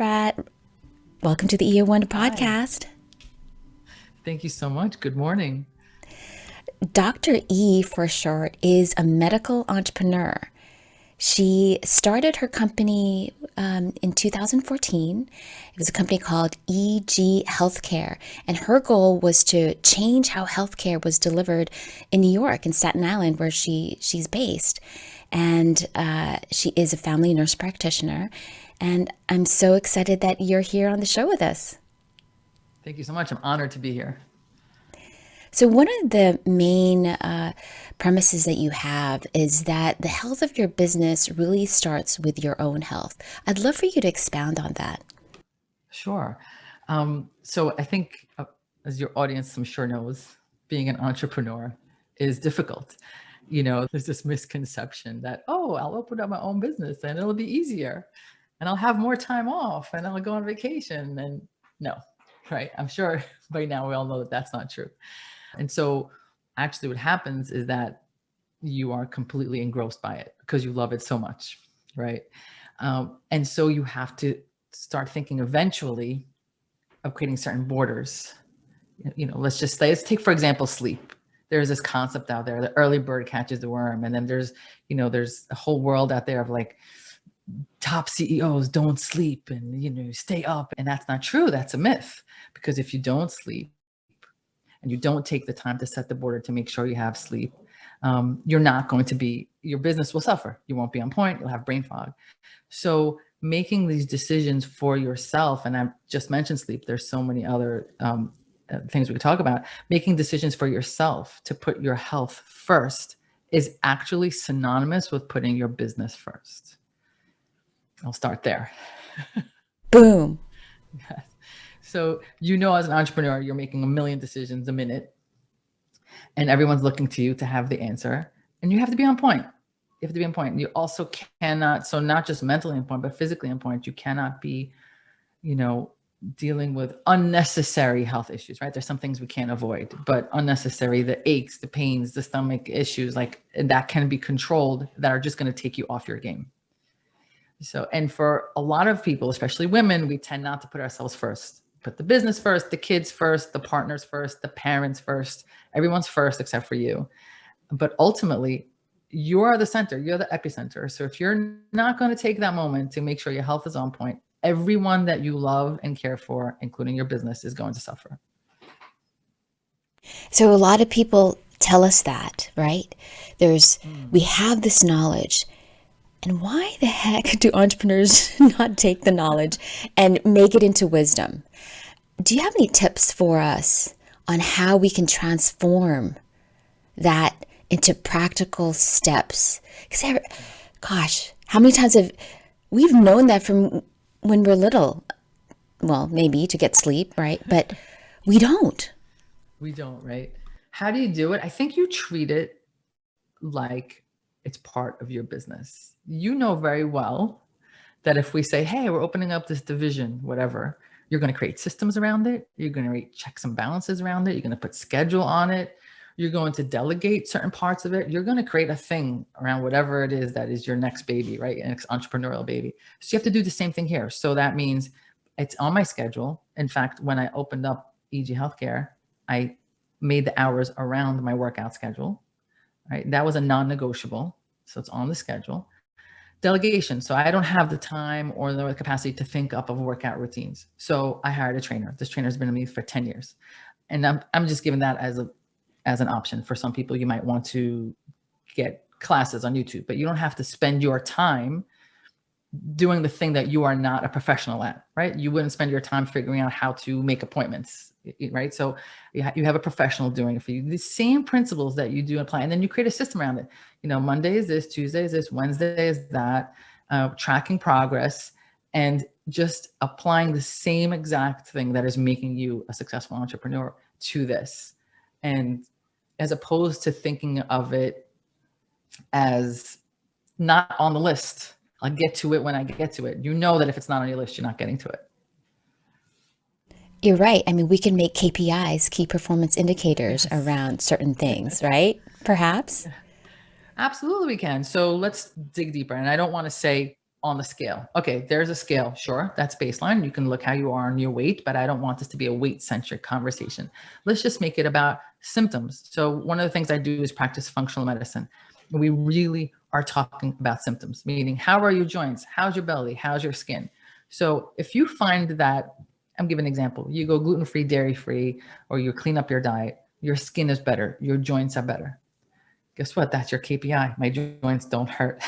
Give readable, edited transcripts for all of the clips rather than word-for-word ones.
Efrat. Welcome to the EO1 Hi. podcast. Thank you so much. Good morning. Dr. E, for short, is a medical entrepreneur. She started her company in 2014. It was a company called EG Healthcare, and her goal was to change how healthcare was delivered in New York, in Staten Island, where she's based. And she is a family nurse practitioner. And I'm so excited that you're here on the show with us. Thank you so much. I'm honored to be here. So, one of the main premises that you have is that the health of your business really starts with your own health. I'd love for you to expound on that. Sure. So I think, as your audience, I'm sure knows, being an entrepreneur is difficult. There's this misconception that, oh, I'll open up my own business and it'll be easier and I'll have more time off and I'll go on vacation. And no, right? I'm sure by now we all know that that's not true. And so actually what happens is that you are completely engrossed by it because you love it so much, right? And so you have to start thinking eventually of creating certain borders. Let's take, for example, sleep. There's this concept out there, the early bird catches the worm. And then there's a whole world out there of like top CEOs don't sleep and, stay up. And that's not true. That's a myth, because if you don't sleep and you don't take the time to set the border to make sure you have sleep, you're not going to be, your business will suffer. You won't be on point. You'll have brain fog. So making these decisions for yourself, and I just mentioned sleep, there's so many other things we could talk about. Making decisions for yourself to put your health first is actually synonymous with putting your business first. I'll start there. Boom. Yes. So, as an entrepreneur, you're making a million decisions a minute and everyone's looking to you to have the answer, and you have to be on point. You have to be on point. You also cannot, so not just mentally on point, but physically on point. You cannot be, dealing with unnecessary health issues, right? There's some things we can't avoid, but unnecessary, the aches, the pains, the stomach issues, like that can be controlled, that are just going to take you off your game. So, and for a lot of people, especially women, we tend not to put ourselves first. Put the business first, the kids first, the partners first, the parents first, everyone's first except for you. But ultimately, you are the center, you're the epicenter. So if you're not going to take that moment to make sure your health is on point, everyone that you love and care for, including your business, is going to suffer. So, a lot of people tell us that, right? We have this knowledge. And why the heck do entrepreneurs not take the knowledge and make it into wisdom? Do you have any tips for us on how we can transform that into practical steps? Because, gosh, how many times have we've known that from when we're little? Well, maybe to get sleep, right? But we don't. We don't, right? How do you do it? I think you treat it like it's part of your business. You know very well that if we say, hey, we're opening up this division, whatever, you're going to create systems around it. You're going to create checks and balances around it. You're going to put schedule on it. You're going to delegate certain parts of it. You're going to create a thing around whatever it is that is your next baby, right? Your next entrepreneurial baby. So you have to do the same thing here. So that means it's on my schedule. In fact, when I opened up EG Healthcare, I made the hours around my workout schedule, right? That was a non-negotiable. So it's on the schedule. Delegation. So I don't have the time or the capacity to think up of workout routines. So I hired a trainer. This trainer has been with me for 10 years. And I'm just giving that as an option. For some people, you might want to get classes on YouTube, but you don't have to spend your time doing the thing that you are not a professional at, right? You wouldn't spend your time figuring out how to make appointments, right? So you have a professional doing it for you. The same principles that you do apply, and then you create a system around it. Monday is this, Tuesday is this, Wednesday is that, tracking progress, and just applying the same exact thing that is making you a successful entrepreneur to this. And as opposed to thinking of it as not on the list, I'll get to it when I get to it. You know that if it's not on your list, you're not getting to it. You're right. I mean, we can make KPIs, key performance indicators, Yes. around certain things, right? Perhaps. Absolutely we can. So let's dig deeper. And I don't want to say on the scale. Okay, there's a scale. Sure, that's baseline. You can look how you are on your weight, but I don't want this to be a weight-centric conversation. Let's just make it about symptoms. So one of the things I do is practice functional medicine. We really are talking about symptoms, meaning how are your joints? How's your belly? How's your skin? So if you find that, I'm giving an example, you go gluten-free, dairy-free, or you clean up your diet, your skin is better, your joints are better. Guess what? That's your KPI. My joints don't hurt.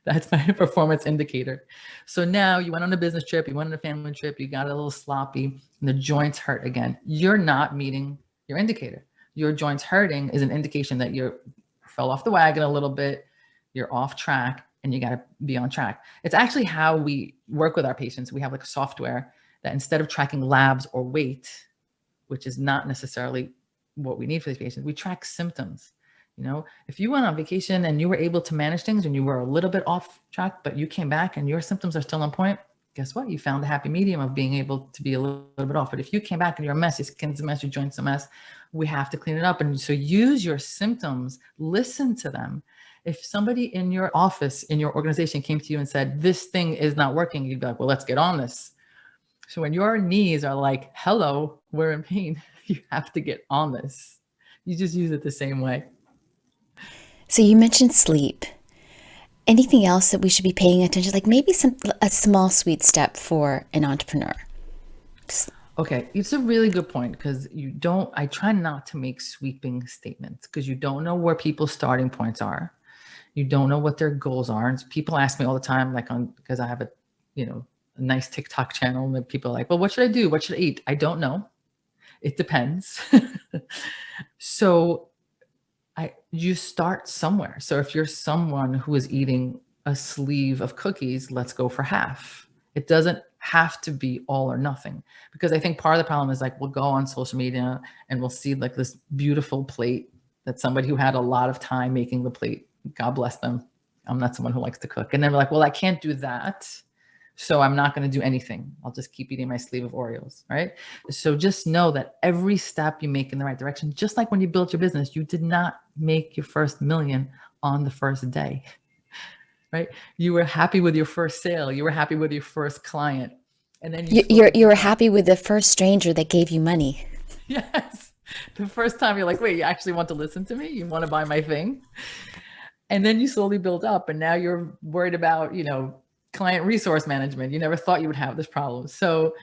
That's my performance indicator. So now you went on a business trip, you went on a family trip, you got a little sloppy, and the joints hurt again. You're not meeting your indicator. Your joints hurting is an indication that you fell off the wagon a little bit, you're off track, and you got to be on track. It's actually how we work with our patients. We have like a software that instead of tracking labs or weight, which is not necessarily what we need for these patients, we track symptoms. You know, if you went on vacation and you were able to manage things and you were a little bit off track, but you came back and your symptoms are still on point, guess what? You found the happy medium of being able to be a little bit off. But if you came back and you're a mess, your skin's a mess, your joints a mess, we have to clean it up. And so use your symptoms, listen to them. If somebody in your office, in your organization came to you and said, this thing is not working, you'd be like, well, let's get on this. So when your knees are like, hello, we're in pain, you have to get on this. You just use it the same way. So you mentioned sleep. Anything else that we should be paying attention? Like maybe a small sweet step for an entrepreneur. Okay, it's a really good point because I try not to make sweeping statements because you don't know where people's starting points are. You don't know what their goals are. And people ask me all the time, like because I have a nice TikTok channel, and people are like, well, what should I do? What should I eat? I don't know. It depends. So you start somewhere. So if you're someone who is eating a sleeve of cookies, let's go for half. It doesn't have to be all or nothing, because I think part of the problem is like, we'll go on social media and we'll see like this beautiful plate that somebody who had a lot of time making the plate, God bless them. I'm not someone who likes to cook. And then we're like, well, I can't do that, so I'm not going to do anything. I'll just keep eating my sleeve of Oreos, right? So just know that every step you make in the right direction, just like when you built your business, you did not make your first million on the first day, right? You were happy with your first sale. You were happy with your first client. And then you were happy with the first stranger that gave you money. Yes. The first time you're like, wait, you actually want to listen to me? You want to buy my thing? And then you slowly build up, and now you're worried about, client resource management. You never thought you would have this problem. So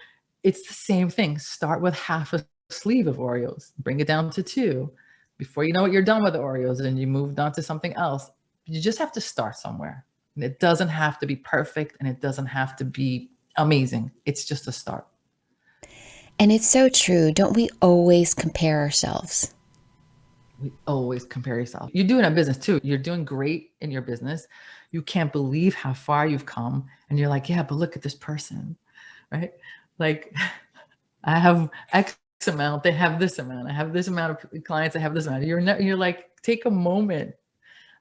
it's the same thing. Start with half a sleeve of Oreos, bring it down to 2. Before you know it, you're done with the Oreos and you moved on to something else. You just have to start somewhere. And it doesn't have to be perfect, and it doesn't have to be amazing. It's just a start. And it's so true. Don't we always compare ourselves? We always compare yourself. You do it in business too. You're doing great in your business. You can't believe how far you've come. And you're like, yeah, but look at this person, right? Like, I have X amount, they have this amount. I have this amount of clients, I have this amount. You're like, take a moment.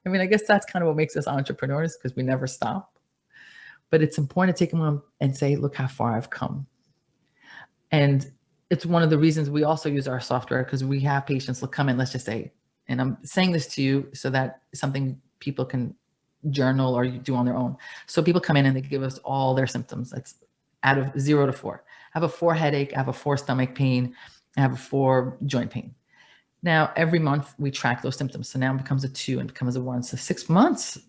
I mean, I guess that's kind of what makes us entrepreneurs, because we never stop. But it's important to take a moment and say, look how far I've come. And it's one of the reasons we also use our software, because we have patients will come in, let's just say, and I'm saying this to you so that it's something people can journal or do on their own. So people come in and they give us all their symptoms. It's out of 0 to 4. I have a 4 headache, I have a 4 stomach pain, I have a 4 joint pain. Now, every month we track those symptoms. So now it becomes a 2 and becomes a 1. So 6 months,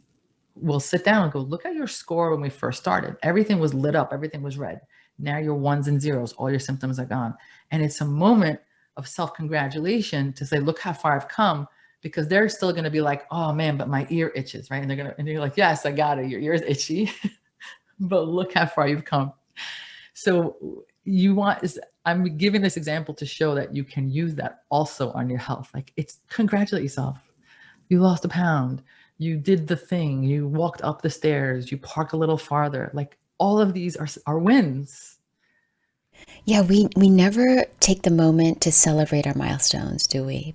we'll sit down and go, look at your score when we first started. Everything was lit up, everything was red. Now you're 1s and 0s, all your symptoms are gone. And it's a moment of self-congratulation to say, look how far I've come, because they're still going to be like, oh man, but my ear itches, right? And you're like, yes, I got it. Your ear is itchy, but look how far you've come. So I'm giving this example to show that you can use that also on your health. Like, it's congratulate yourself. You lost a pound. You did the thing. You walked up the stairs. You parked a little farther. Like, all of these are wins. Yeah, we never take the moment to celebrate our milestones, do we?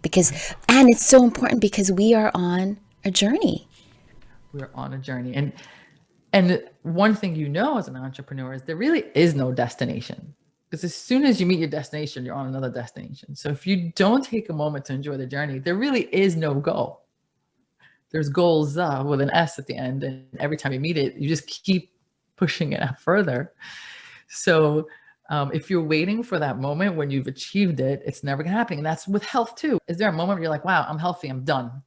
And it's so important because we are on a journey. We're on a journey. And one thing as an entrepreneur is there really is no destination. Because as soon as you meet your destination, you're on another destination. So if you don't take a moment to enjoy the journey, there really is no goal. There's goals with an S at the end. And every time you meet it, you just keep pushing it out further. So if you're waiting for that moment when you've achieved it, it's never going to happen. And that's with health too. Is there a moment where you're like, wow, I'm healthy, I'm done?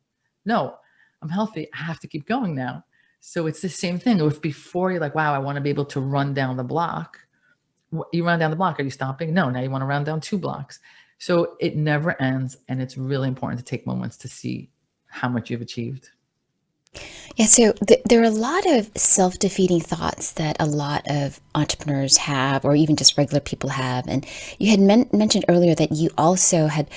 No, I'm healthy, I have to keep going now. So it's the same thing. If before you're like, wow, I want to be able to run down the block. You run down the block. Are you stopping? No, now you want to run down 2 blocks. So it never ends. And it's really important to take moments to see how much you've achieved. Yeah, so there are a lot of self-defeating thoughts that a lot of entrepreneurs have, or even just regular people have. And you had mentioned earlier that you also had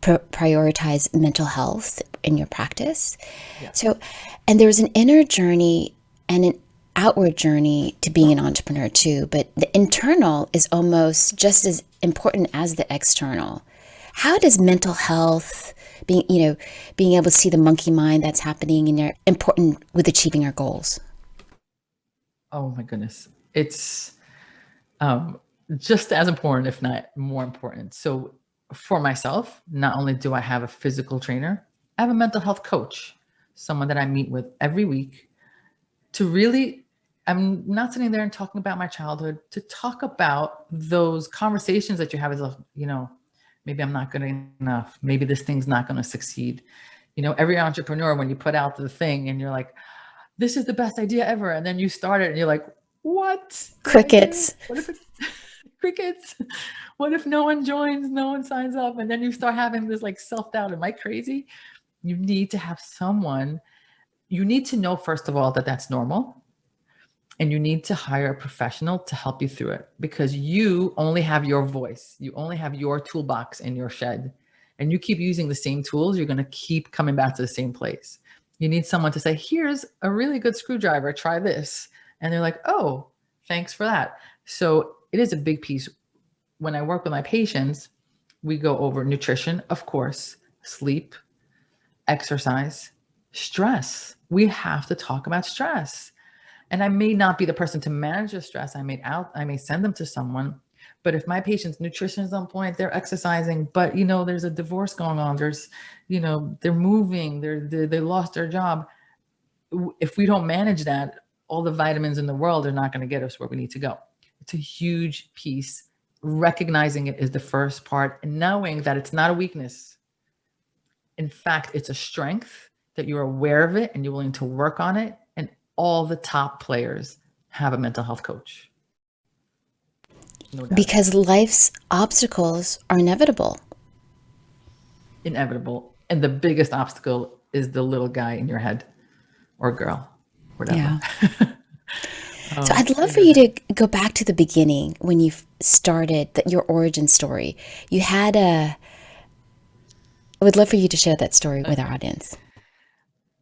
prioritized mental health in your practice. Yeah. So, and there's an inner journey and an outward journey to being an entrepreneur too, but the internal is almost just as important as the external. How does mental health, being able to see the monkey mind that's happening in there, important with achieving our goals? Oh my goodness. It's just as important, if not more important. So for myself, not only do I have a physical trainer, I have a mental health coach, someone that I meet with every week to really, I'm not sitting there and talking about my childhood, to talk about those conversations that you have as a, maybe I'm not good enough. Maybe this thing's not going to succeed. Every entrepreneur, when you put out the thing and you're like, this is the best idea ever. And then you start it and you're like, what? Crickets. What if it's crickets? What if no one joins, no one signs up? And then you start having this like self-doubt. Am I crazy? You need to have someone, you need to know, first of all, that that's normal. And you need to hire a professional to help you through it, because you only have your voice. You only have your toolbox in your shed, and you keep using the same tools. You're going to keep coming back to the same place. You need someone to say, here's a really good screwdriver, try this. And they're like, oh, thanks for that. So it is a big piece. When I work with my patients, we go over nutrition, of course, sleep, exercise, stress. We have to talk about stress. And I may not be the person to manage the stress. I may send them to someone. But if my patient's nutrition is on point, they're exercising, but there's a divorce going on. There's, they're moving, they lost their job. If we don't manage that, all the vitamins in the world are not going to get us where we need to go. It's a huge piece. Recognizing it is the first part, and knowing that it's not a weakness. In fact, it's a strength, that you're aware of it and you're willing to work on it. And all the top players have a mental health coach. No doubt. Because life's obstacles are inevitable. Inevitable. And the biggest obstacle is the little guy in your head, or girl, whatever. Yeah. So I'd love for you to go back to the beginning when you started your origin story. I would love for you to share that story with our audience.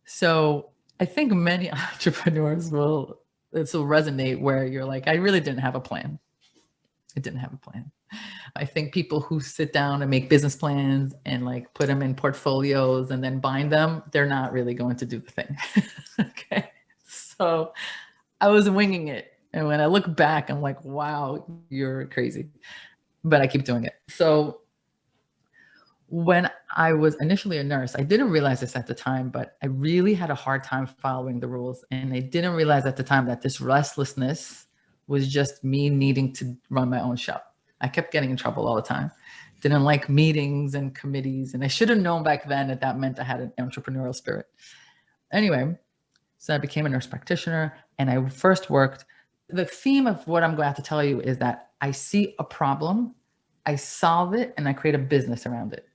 So I think many entrepreneurs will resonate, where you're like, I really didn't have a plan. I didn't have a plan. I think people who sit down and make business plans and like put them in portfolios and then bind them, they're not really going to do the thing. Okay. So I was winging it. And when I look back, I'm like, wow, you're crazy. But I keep doing it. So when I was initially a nurse, I didn't realize this at the time, but I really had a hard time following the rules. And I didn't realize at the time that this restlessness was just me needing to run my own show. I kept getting in trouble all the time. Didn't like meetings and committees. And I should have known back then that meant I had an entrepreneurial spirit. Anyway, so I became a nurse practitioner, and I first worked. The theme of what I'm going to have to tell you is that I see a problem, I solve it, and I create a business around it.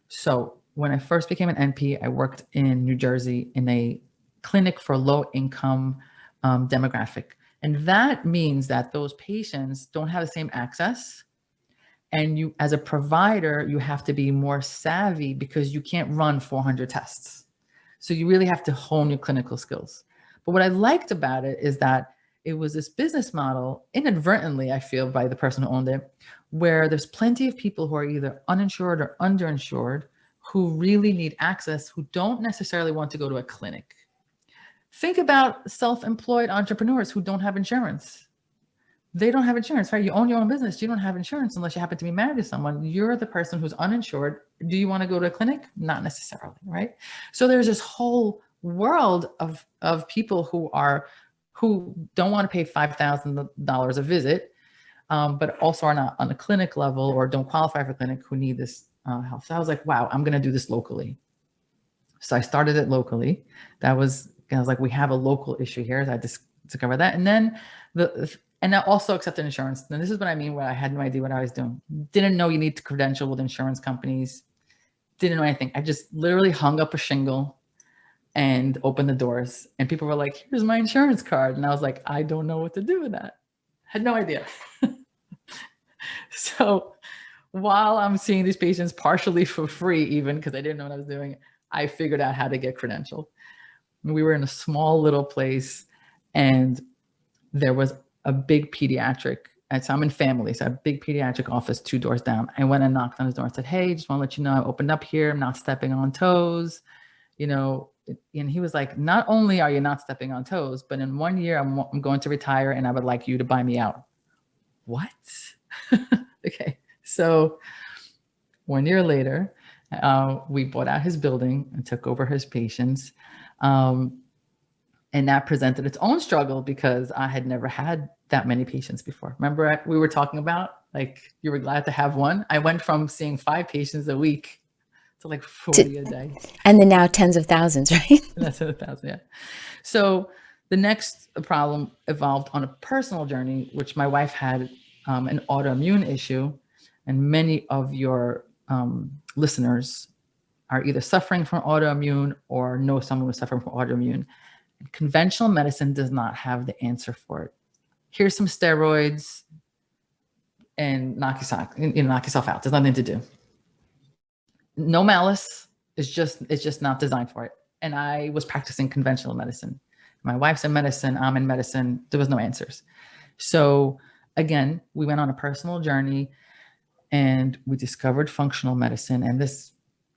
So when I first became an NP, I worked in New Jersey in a clinic for low income demographic. And that means that those patients don't have the same access. And you, as a provider, you have to be more savvy, because you can't run 400 tests. So you really have to hone your clinical skills. But what I liked about it is that it was this business model, inadvertently, I feel, by the person who owned it, where there's plenty of people who are either uninsured or underinsured, who really need access, who don't necessarily want to go to a clinic. Think about self-employed entrepreneurs who don't have insurance. They don't have insurance, right? You own your own business. You don't have insurance unless you happen to be married to someone. You're the person who's uninsured. Do you want to go to a clinic? Not necessarily, right? So there's this whole world of people who don't want to pay $5,000 a visit, but also are not on a clinic level or don't qualify for clinic, who need this help. So I was like, wow, I'm going to do this locally. So I started it locally. I was like, we have a local issue here. So I just discovered that. And then and I also accepted insurance. And this is what I mean, where I had no idea what I was doing. Didn't know you need to credential with insurance companies. Didn't know anything. I just literally hung up a shingle and opened the doors. And people were like, here's my insurance card. And I was like, I don't know what to do with that. Had no idea. So while I'm seeing these patients partially for free, even because I didn't know what I was doing, I figured out how to get credentialed. We were in a small little place, and there was a big pediatric, and so I'm in family, so a big pediatric office 2 doors down. I went and knocked on his door and said, hey, just want to let you know I opened up here. I'm not stepping on toes, and he was like, not only are you not stepping on toes, but in 1 year, I'm going to retire and I would like you to buy me out. What? Okay. So 1 year later, we bought out his building and took over his patients. And that presented its own struggle because I had never had that many patients before. Remember, we were talking about, like, you were glad to have one. I went from seeing 5 patients a week to like 40 a day. And then now tens of thousands, right? That's 1,000, yeah. So the next problem evolved on a personal journey, which my wife had an autoimmune issue. And many of your listeners are either suffering from autoimmune or know someone who's suffering from autoimmune. And conventional medicine does not have the answer for it. Here's some steroids and knock yourself out. There's nothing to do. No malice. It's just not designed for it. And I was practicing conventional medicine. My wife's in medicine. I'm in medicine. There was no answers. So again, we went on a personal journey and we discovered functional medicine. And this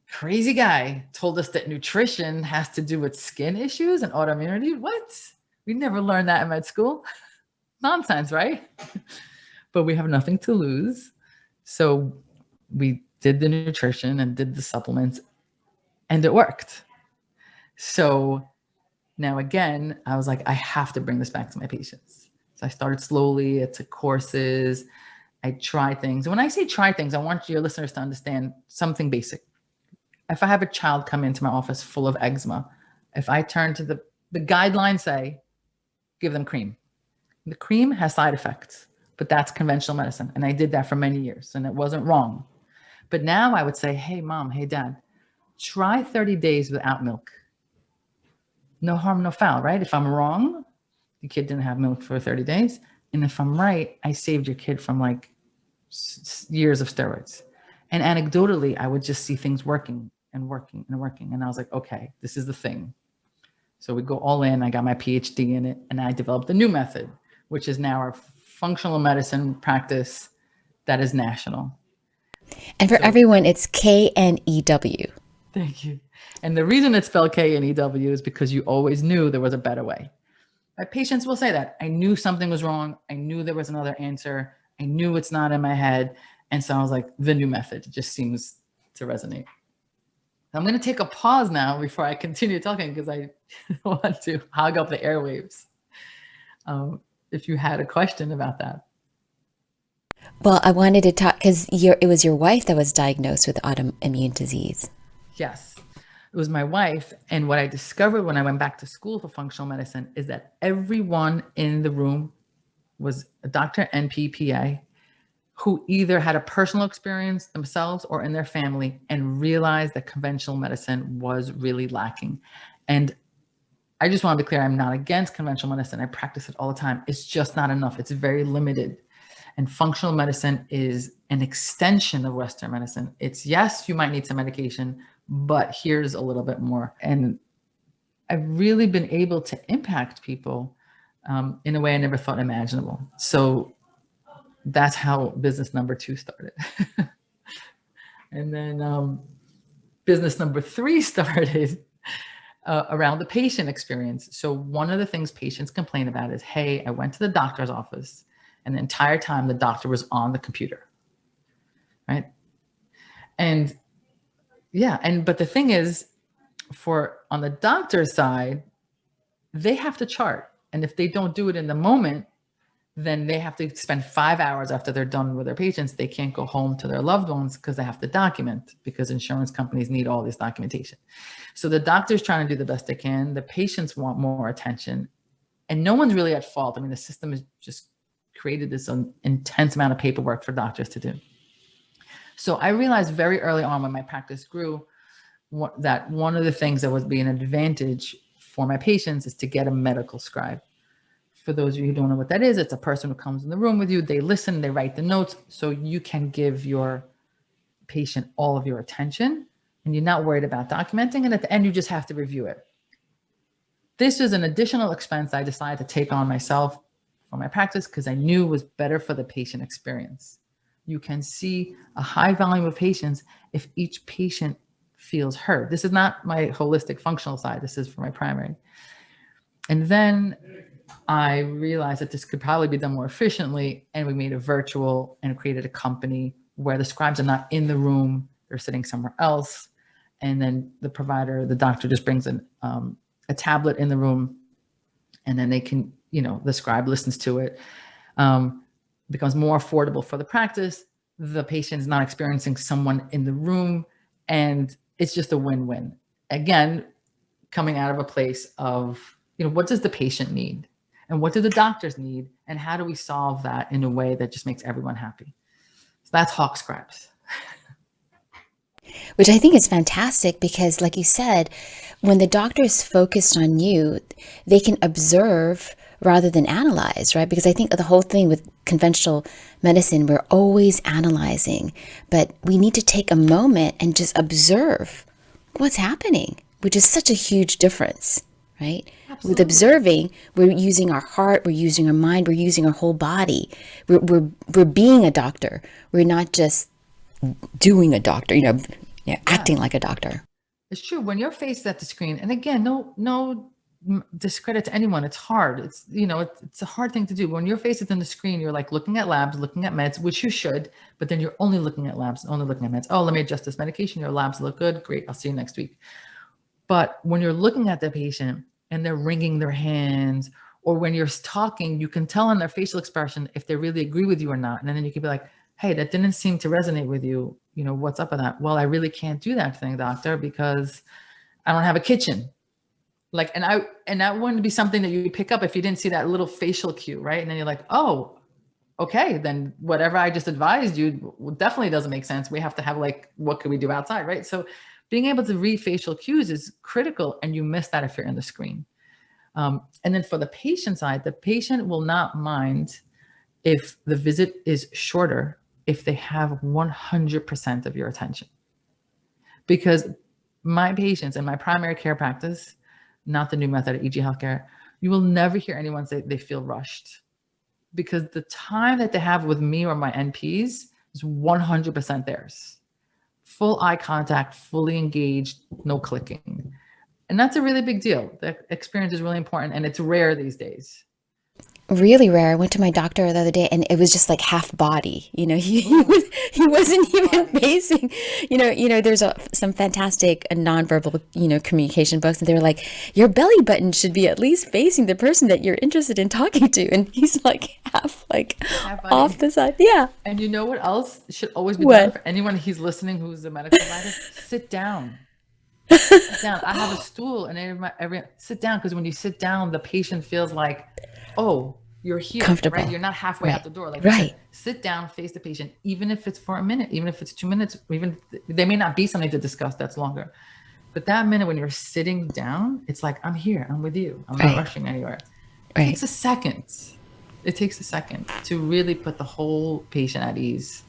crazy guy told us that nutrition has to do with skin issues and autoimmunity. What? We never learned that in med school. Nonsense, right? But we have nothing to lose. So we did the nutrition and did the supplements, and it worked. So now again, I was like, I have to bring this back to my patients. So I started slowly. I took courses. I tried things. And when I say try things, I want your listeners to understand something basic. If I have a child come into my office full of eczema, if I turn to the guidelines say, give them cream. The cream has side effects, but that's conventional medicine. And I did that for many years and it wasn't wrong. But now I would say, hey, mom, hey, dad, try 30 days without milk. No harm, no foul, right? If I'm wrong, the kid didn't have milk for 30 days. And if I'm right, I saved your kid from like years of steroids. And anecdotally, I would just see things working and working and working. And I was like, okay, this is the thing. So we go all in. I got my PhD in it and I developed a new method, which is now our functional medicine practice that is national. And for everyone, it's KNEW. Thank you. And the reason it's spelled KNEW is because you always knew there was a better way. My patients will say that. I knew something was wrong. I knew there was another answer. I knew it's not in my head. And so I was like, the new method just seems to resonate. I'm going to take a pause now before I continue talking because I want to hog up the airwaves. If you had a question about that. Well, I wanted to talk because it was your wife that was diagnosed with autoimmune disease. Yes, it was my wife. And what I discovered when I went back to school for functional medicine is that everyone in the room was a doctor, NP, PA, who either had a personal experience themselves or in their family and realized that conventional medicine was really lacking. And I just want to be clear, I'm not against conventional medicine. I practice it all the time. It's just not enough. It's very limited. And functional medicine is an extension of Western medicine. It's, yes, you might need some medication, but here's a little bit more. And I've really been able to impact people in a way I never thought imaginable. So that's how business number 2 started. And then business number 3 started around the patient experience. So one of the things patients complain about is, hey, I went to the doctor's office and the entire time the doctor was on the computer, right? And yeah, but the thing is, For on the doctor's side, they have to chart. And if they don't do it in the moment, then they have to spend 5 hours after they're done with their patients. They can't go home to their loved ones because they have to document, because insurance companies need all this documentation. So the doctor's trying to do the best they can. The patients want more attention, and no one's really at fault. I mean, the system has just created this intense amount of paperwork for doctors to do. So I realized very early on when my practice grew that one of the things that would be an advantage for my patients is to get a medical scribe. For those of you who don't know what that is, it's a person who comes in the room with you. They listen, they write the notes, so you can give your patient all of your attention and you're not worried about documenting. And at the end, you just have to review it. This is an additional expense I decided to take on myself for my practice because I knew it was better for the patient experience. You can see a high volume of patients if each patient feels heard. This is not my holistic functional side. This is for my primary. And then I realized that this could probably be done more efficiently, and we made it virtual and created a company where the scribes are not in the room, they're sitting somewhere else. And then the provider, the doctor just brings in a tablet in the room, and then they can, the scribe listens to it. Becomes more affordable for the practice. The patient is not experiencing someone in the room, and it's just a win-win. Again, coming out of a place of, what does the patient need? And what do the doctors need? And how do we solve that in a way that just makes everyone happy? So that's Hawk Scribes. Which I think is fantastic because, like you said, when the doctor is focused on you, they can observe rather than analyze, right? Because I think the whole thing with conventional medicine, we're always analyzing, but we need to take a moment and just observe what's happening, which is such a huge difference, right? Absolutely. With observing, we're using our heart, we're using our mind, we're using our whole body. We're being a doctor. We're not just doing a doctor, acting like a doctor. It's true. When you're faced at the screen, and again, no discredit to anyone. It's hard. It's a hard thing to do. When you're faced in the screen, you're like looking at labs, looking at meds, which you should, but then you're only looking at labs, only looking at meds. Oh, let me adjust this medication. Your labs look good. Great. I'll see you next week. But when you're looking at the patient and they're wringing their hands, or when you're talking, you can tell on their facial expression if they really agree with you or not. And then you can be like, hey, that didn't seem to resonate with you. What's up with that? Well, I really can't do that thing, doctor, because I don't have a kitchen. And that wouldn't be something that you pick up if you didn't see that little facial cue, right? And then you're like, oh, okay, then whatever I just advised you definitely doesn't make sense. We have to have what could we do outside, right? So being able to read facial cues is critical, and you miss that if you're in the screen. And then for the patient side, the patient will not mind if the visit is shorter if they have 100% of your attention. Because my patients in my primary care practice, not the new method of EG Healthcare, you will never hear anyone say they feel rushed, because the time that they have with me or my NPs is 100% theirs. Full eye contact, fully engaged, no clicking. And that's a really big deal. The experience is really important, and it's rare these days. Really rare. I went to my doctor the other day, and it was just like half body. He wasn't even facing. There's some fantastic nonverbal communication books, and they were like, your belly button should be at least facing the person that you're interested in talking to, and he's like half off the side. Yeah. And you know what else should always be done for anyone who's listening who's a medical provider? Sit down. Sit down. I have a stool, and every sit down, because when you sit down, the patient feels like, oh, you're here, comfortable, right? You're not halfway out the door. Right. Sit down, face the patient, even if it's for a minute, even if it's 2 minutes, even there may not be something to discuss that's longer. But that minute when you're sitting down, it's like, I'm here, I'm with you. I'm not rushing anywhere. It takes a second. It takes a second to really put the whole patient at ease.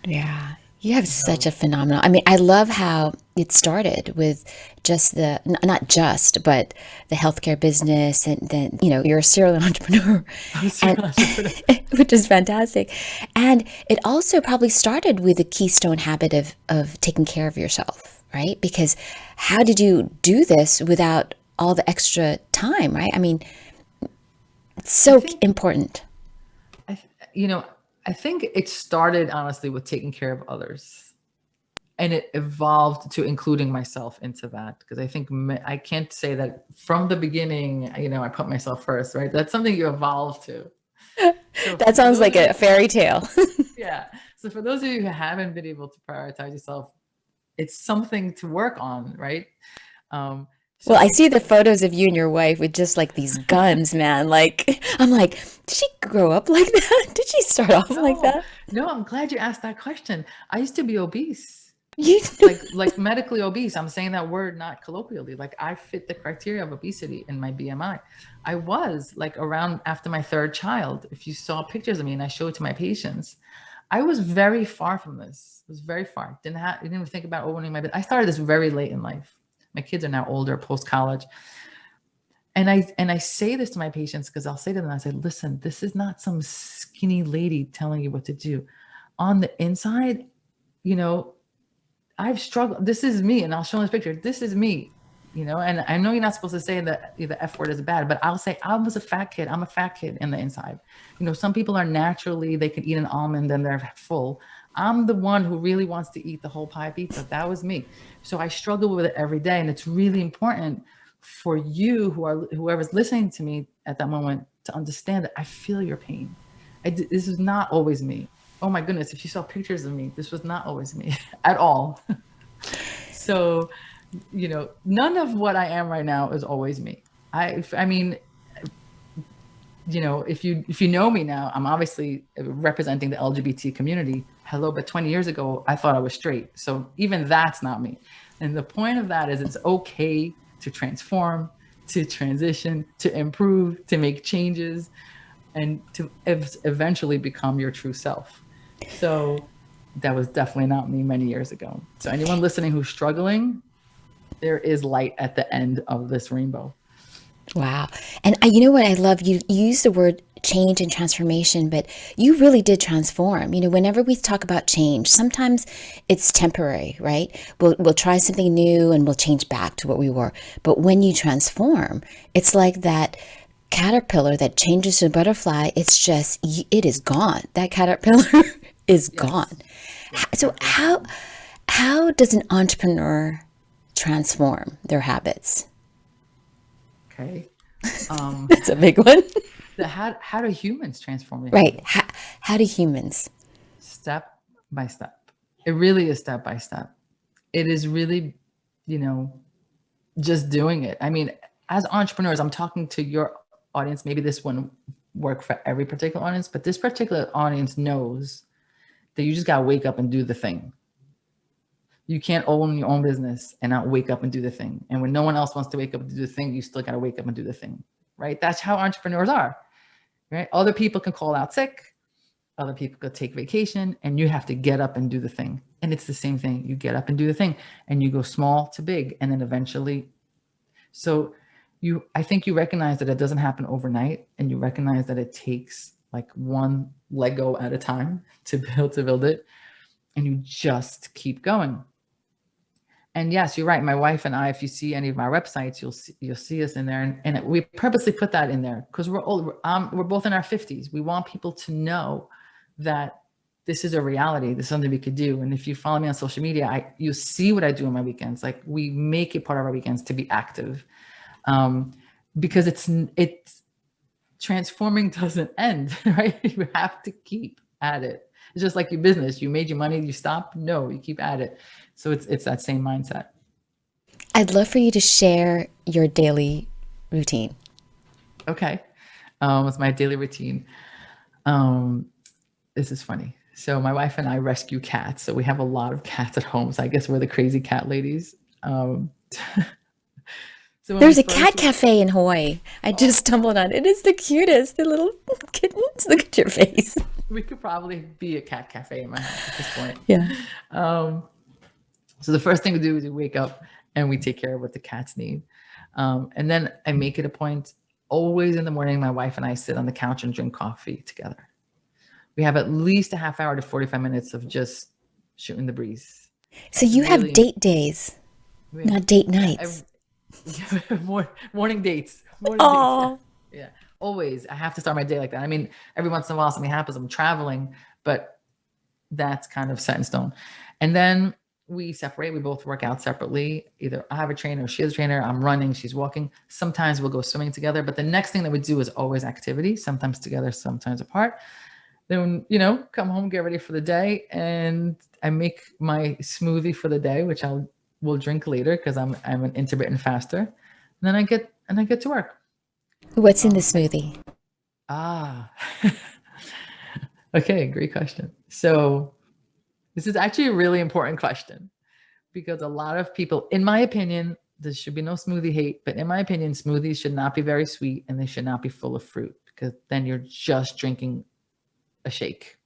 Yeah. You have such a phenomenal, I love how it started with just not just, but the healthcare business, and then, you're a serial entrepreneur, which is fantastic. And it also probably started with the keystone habit of taking care of yourself, right? Because how did you do this without all the extra time, right? It's so important. I think it started honestly with taking care of others. And it evolved to including myself into that, because I think I can't say that from the beginning, I put myself first, right? That's something you evolve to. So That for sounds those like of you, a fairy tale. yeah. So for those of you who haven't been able to prioritize yourself, it's something to work on, right? Um, Well, I so see the photos of you and your wife with just like these guns, man. Like, I'm like, did she grow up like that? Did she start off like no, that? no, I'm glad you asked that question. I used to be obese. You, Like medically obese. I'm saying that word not colloquially. Like I fit the criteria of obesity in my BMI. I was like around after my third child. If you saw pictures of me and I showed it to my patients, I was very far from this. It was very far. Didn't even think about opening my business. I started this very late in life. My kids are now older, post college. And I say this to my patients because I'll say to them, I say, listen, this is not some skinny lady telling you what to do. On the inside, you know, I've struggled. This is me. And I'll show this picture. This is me, and I know you're not supposed to say that the F word is bad, but I'll say I was a fat kid. I'm a fat kid in the inside. Some people are naturally, they can eat an almond and they're full. I'm the one who really wants to eat the whole pie pizza. That was me. So I struggle with it every day. And it's really important for you whoever's listening to me at that moment to understand that I feel your pain. This is not always me. Oh my goodness, if you saw pictures of me, this was not always me at all. So, none of what I am right now is always me. I mean, if you know me now, I'm obviously representing the LGBT community. Hello, but 20 years ago, I thought I was straight. So even that's not me. And the point of that is it's okay to transform, to transition, to improve, to make changes, and to eventually become your true self. So that was definitely not me many years ago. So anyone listening who's struggling, there is light at the end of this rainbow. wow. And you know what I love? You use the word change and transformation, but you really did transform. Whenever we talk about change, sometimes it's temporary, right? We'll try something new and we'll change back to what we were. But when you transform, it's like that caterpillar that changes to a butterfly. It's just, it is gone. That caterpillar is gone. Yes. Yes, So how does an entrepreneur transform their habits? okay. That's a big one. How do humans transform their Right. habits? How do humans? Step by step. It really is step by step. It is really, just doing it. I mean, as entrepreneurs, I'm talking to your audience. Maybe this wouldn't work for every particular audience, but this particular audience knows that you just got to wake up and do the thing. You can't own your own business and not wake up and do the thing. And when no one else wants to wake up and do the thing, you still got to wake up and do the thing, right? That's how entrepreneurs are, right? Other people can call out sick. Other people could take vacation, and you have to get up and do the thing. And it's the same thing. You get up and do the thing, and you go small to big, and then eventually. So I think you recognize that it doesn't happen overnight, and you recognize that it takes like one Lego at a time to build it, and you just keep going. And yes, you're right. My wife and I, if you see any of our websites, you'll see us in there, and we purposely put that in there because we're old. We're both in our 50s. We want people to know that this is a reality. This is something we could do. And if you follow me on social media, you see what I do on my weekends. Like we make it part of our weekends to be active, because it's transforming doesn't end, right? You have to keep at it. It's just like your business. You made your money, you stop? No, you keep at it. So it's that same mindset. I'd love for you to share your daily routine. Okay. It's my daily routine. This is funny. So my wife and I rescue cats. So we have a lot of cats at home. So I guess we're the crazy cat ladies. So when we There's a first, cat cafe in Hawaii. I just stumbled on it. It is the cutest. The little kittens. Look at your face. we could probably be a cat cafe in my house at this point. Yeah. So the first thing we do is we wake up and we take care of what the cats need. And then I make it a point, always in the morning, my wife and I sit on the couch and drink coffee together. We have at least a half hour to 45 minutes of just shooting the breeze. So you have Really, date days, not date nights. morning dates. Morning dates. Oh, Yeah. Always. I have to start my day like that. I mean, every once in a while something happens, I'm traveling, but that's kind of set in stone. And then we separate. We both work out separately. Either I have a trainer, she has a trainer, I'm running, she's walking. Sometimes we'll go swimming together, but the next thing that we do is always activity, sometimes together, sometimes apart. Then, come home, get ready for the day, and I make my smoothie for the day, which will drink later because I'm an intermittent faster. And then I get to work. What's in the smoothie? Okay, great question. So this is actually a really important question because a lot of people, in my opinion, there should be no smoothie hate, but in my opinion, smoothies should not be very sweet and they should not be full of fruit because then you're just drinking a shake.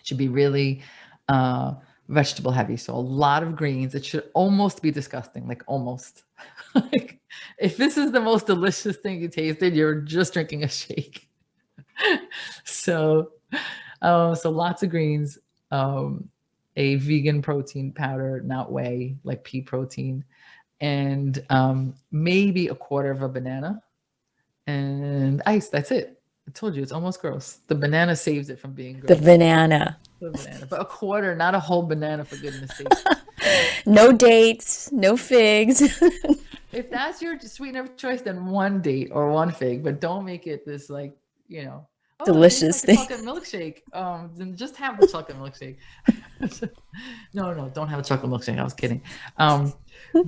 It should be really vegetable heavy. So a lot of greens. It should almost be disgusting, like almost. Like if this is the most delicious thing you tasted, you're just drinking a shake. So lots of greens, a vegan protein powder, not whey, like pea protein, and maybe a quarter of a banana and ice. That's it. I told you it's almost gross. The banana saves it from being gross. The banana. But a quarter, not a whole banana, for goodness sake. No dates, no figs. If that's your sweetener of choice, then one date or one fig, but don't make it this delicious thing. thing. Chocolate milkshake. Then just have the chocolate milkshake. No, don't have a chocolate milkshake. I was kidding.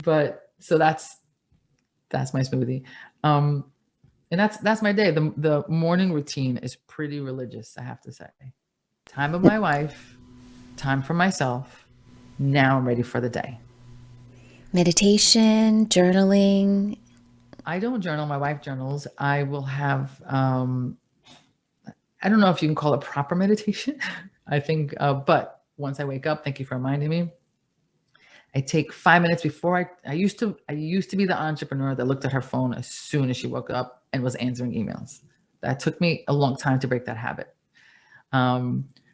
But so that's my smoothie. And that's my day. The morning routine is pretty religious, I have to say. Time with my wife, time for myself. Now I'm ready for the day. Meditation, journaling. I don't journal. My wife journals. I will have, I don't know if you can call it proper meditation. I think, but once I wake up, thank you for reminding me. I take 5 minutes before I used to be the entrepreneur that looked at her phone as soon as she woke up and was answering emails. That took me a long time to break that habit.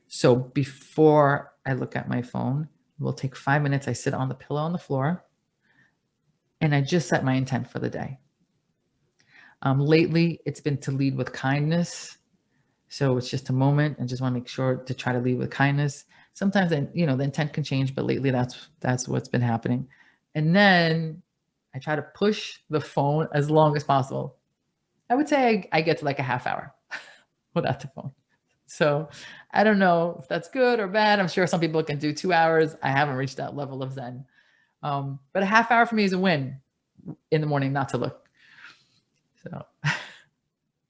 So before I look at my phone, we'll take 5 minutes. I sit on the pillow on the floor and I just set my intent for the day. Lately, it's been to lead with kindness. So it's just a moment and just want to make sure to try to lead with kindness. Sometimes then, the intent can change, but lately that's what's been happening. And then I try to push the phone as long as possible. I would say I get to like a half hour without the phone. So I don't know if that's good or bad. I'm sure some people can do 2 hours. I haven't reached that level of Zen. But a half hour for me is a win in the morning not to look.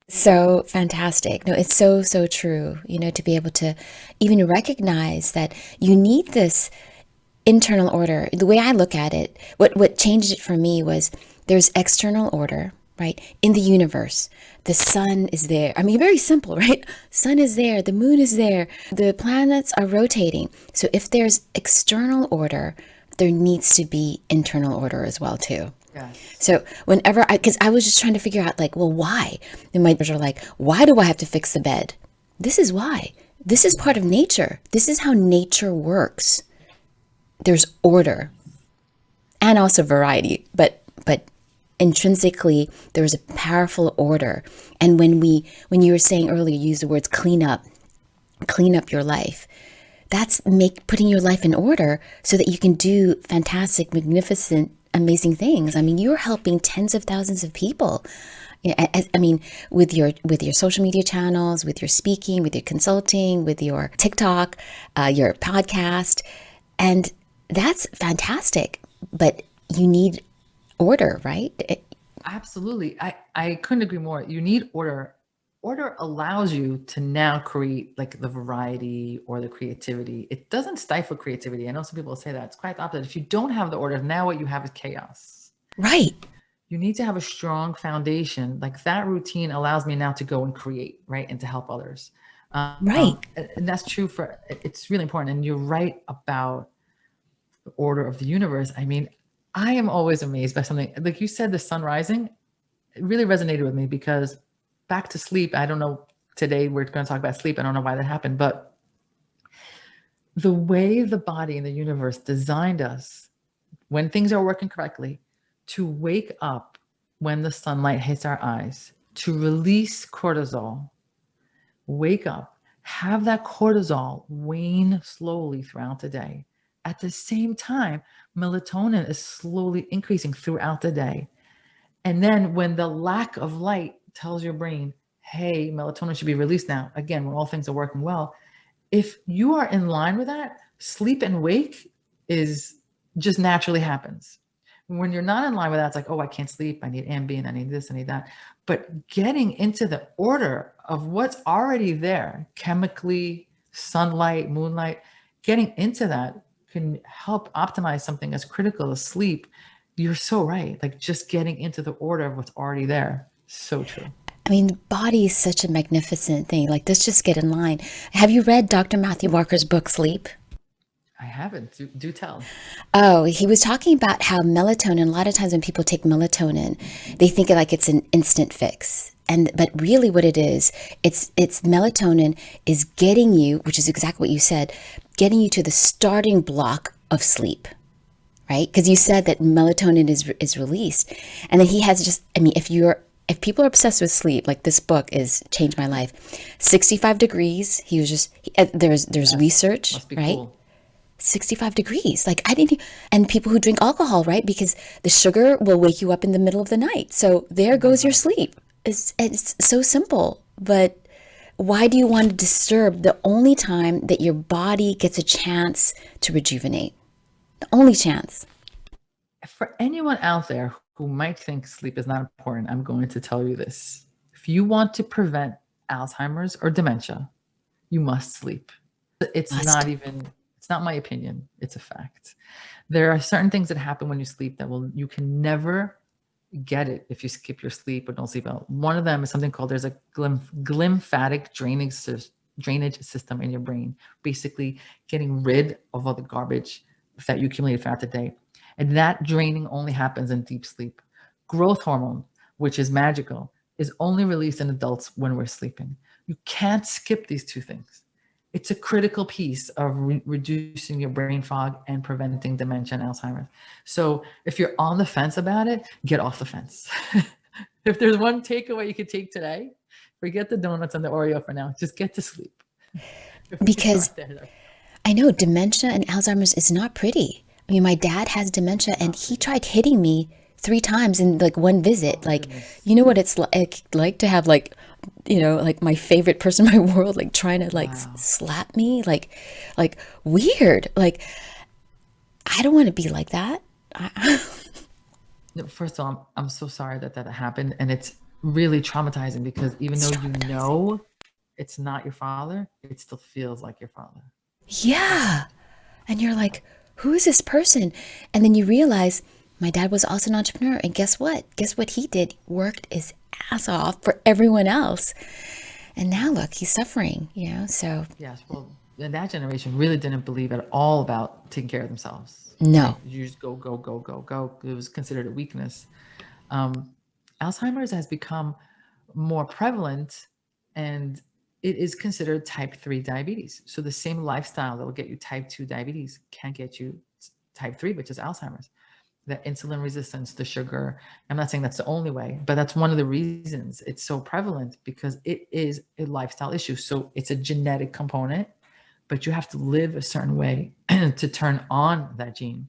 So fantastic. No, it's so true, to be able to even recognize that you need this internal order. The way I look at it, what changed it for me was there's external order, right? In the universe, the sun is there. I mean, very simple, right? Sun is there, the moon is there, the planets are rotating. So if there's external order, there needs to be internal order as well too. Yes. So whenever because I was just trying to figure out why? And my brothers are like, why do I have to fix the bed? This is why. This is part of nature. This is how nature works. There's order and also variety, but intrinsically there's a powerful order. And when you were saying earlier, use the words clean up your life. That's putting your life in order so that you can do fantastic, magnificent, amazing things. I mean, you're helping tens of thousands of people. With your social media channels, with your speaking, with your consulting, with your TikTok, your podcast, and that's fantastic. But you need order, right? Absolutely. I couldn't agree more. You need order. Order allows you to now create like the variety or the creativity. It doesn't stifle creativity. I know some people say that. It's quite the opposite. If you don't have the order, now what you have is chaos. Right. You need to have a strong foundation. Like that routine allows me now to go and create, right? And to help others. Right. And that's true it's really important. And you're right about the order of the universe. I mean, I am always amazed by something. Like you said, the sun rising, it really resonated with me because back to sleep. I don't know. Today we're going to talk about sleep. I don't know why that happened, but the way the body and the universe designed us when things are working correctly to wake up when the sunlight hits our eyes, to release cortisol, wake up, have that cortisol wane slowly throughout the day, At the same time, melatonin is slowly increasing throughout the day. And then when the lack of light tells your brain, hey, melatonin should be released now, again, when all things are working well, if you are in line with that, sleep and wake is just naturally happens. When you're not in line with that, it's like, oh, I can't sleep. I need Ambien. I need this. I need that. But getting into the order of what's already there, chemically, sunlight, moonlight, getting into that can help optimize something as critical as sleep. You're so right. Like just getting into the order of what's already there. So true. I mean, the body is such a magnificent thing. Like, let's just get in line. Have you read Dr. Matthew Walker's book, Sleep? I haven't. Do tell. Oh, he was talking about how melatonin, a lot of times when people take melatonin, they think it like it's an instant fix. But really what it is, it's melatonin is getting you, which is exactly what you said, getting you to the starting block of sleep, right? Because you said that melatonin is released. And then he has just, I mean, if people are obsessed with sleep, like this book is changed my life. 65 degrees. He was just there's research, Must be right? cool. 65 degrees. Like I didn't, and people who drink alcohol, right? Because the sugar will wake you up in the middle of the night. So there goes your sleep. It's so simple. But why do you want to disturb the only time that your body gets a chance to rejuvenate? The only chance. For anyone out there who might think sleep is not important, I'm going to tell you this. If you want to prevent Alzheimer's or dementia, you must sleep. It's Must. not even, it's not my opinion, it's a fact. There are certain things that happen when you sleep that you can never get it if you skip your sleep or don't sleep well. One of them is something called, there's a glymphatic drainage system in your brain, basically getting rid of all the garbage that you accumulated throughout the day. And that draining only happens in deep sleep. Growth hormone, which is magical, is only released in adults when we're sleeping. You can't skip these two things. It's a critical piece of reducing your brain fog and preventing dementia and Alzheimer's. So if you're on the fence about it, get off the fence. If there's one takeaway you could take today, forget the donuts and the Oreo for now. Just get to sleep. If we can Because start there. I know dementia and Alzheimer's is not pretty. I mean, my dad has dementia and he tried hitting me 3 times in like one visit. Like, you know what it's like to have like, like my favorite person in my world, like trying to like slap me, like weird. Like, I don't want to be like that. No, first of all, I'm so sorry that happened. And it's really traumatizing because even though you know it's not your father, it still feels like your father. Yeah. And you're like, who is this person? And then you realize my dad was also an entrepreneur. And guess what? Guess what he did? Worked his ass off for everyone else. And now look, he's suffering, so. Yes. Well, that generation really didn't believe at all about taking care of themselves. No. You just go, go, go, go, go. It was considered a weakness. Alzheimer's has become more prevalent and it is considered type 3 diabetes. So the same lifestyle that will get you type 2 diabetes can get you type 3, which is Alzheimer's. The insulin resistance, the sugar. I'm not saying that's the only way, but that's one of the reasons it's so prevalent because it is a lifestyle issue. So it's a genetic component, but you have to live a certain way to turn on that gene,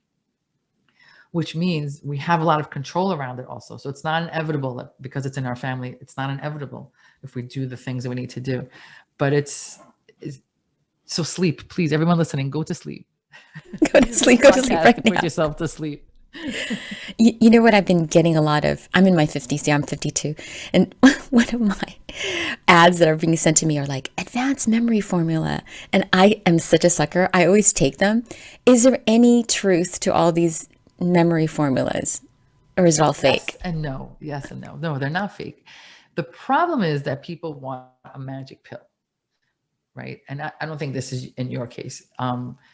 which means we have a lot of control around it also. So it's not inevitable that because it's in our family, it's not inevitable if we do the things that we need to do. But it's so sleep, please, everyone listening, go to sleep. Go to sleep right now. Put yourself to sleep. You know what I've been getting a lot of? I'm in my 50s, yeah, I'm 52. And one of my ads that are being sent to me are like, advanced memory formula. And I am such a sucker. I always take them. Is there any truth to all these memory formulas? Or is it all fake? Yes and no. Yes and no. No, they're not fake. The problem is that people want a magic pill, right? And I don't think this is in your case.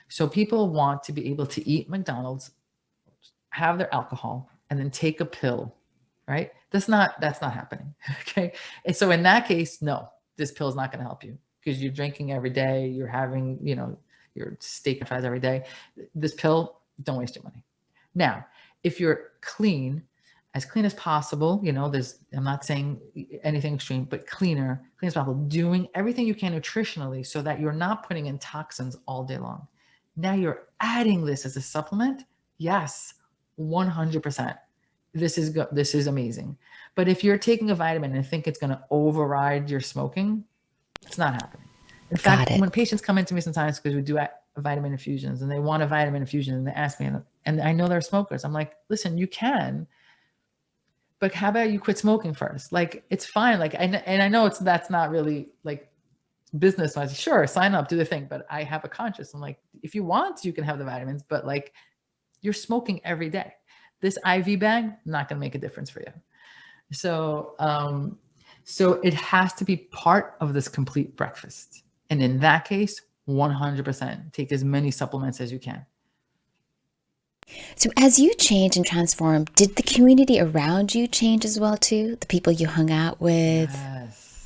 So people want to be able to eat McDonald's, have their alcohol, and then take a pill, right? That's not happening. Okay. And so in that case, no, this pill is not going to help you because you're drinking every day. You're having, your steak and fries every day. This pill, don't waste your money. Now, if you're clean as possible, I'm not saying anything extreme, but clean as possible, doing everything you can nutritionally so that you're not putting in toxins all day long. Now you're adding this as a supplement. Yes, 100%. This is amazing. But if you're taking a vitamin and think it's going to override your smoking, it's not happening. In Got fact, it. when patients come into me sometimes because we do vitamin infusions and they want a vitamin infusion and they ask me, and I know they're smokers, I'm like, listen, you can, but how about you quit smoking first? Like, it's fine. Like, and I know that's not really like business wise. Sure, sign up, do the thing, but I have a conscience. I'm like, if you want, you can have the vitamins, but like, you're smoking every day. This IV bag, not going to make a difference for you. So, so it has to be part of this complete breakfast. And in that case, 100% take as many supplements as you can. So as you change and transform, did the community around you change as well too? The people you hung out with? Yes.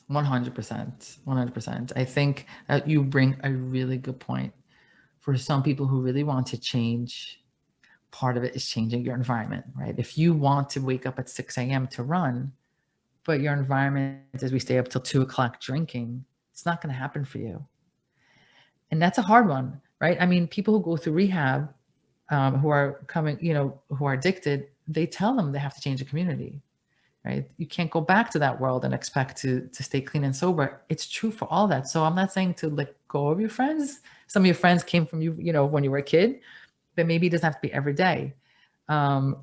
100%. 100%. I think you bring a really good point. For some people who really want to change, part of it is changing your environment, right? If you want to wake up at 6 a.m. to run, but your environment is we stay up till 2 o'clock drinking, it's not going to happen for you. And that's a hard one, right? I mean, people who go through rehab, who are coming, who are addicted, they tell them they have to change the community, right? You can't go back to that world and expect to stay clean and sober. It's true for all that. So I'm not saying to let go of your friends. Some of your friends came from you, when you were a kid, but maybe it doesn't have to be every day.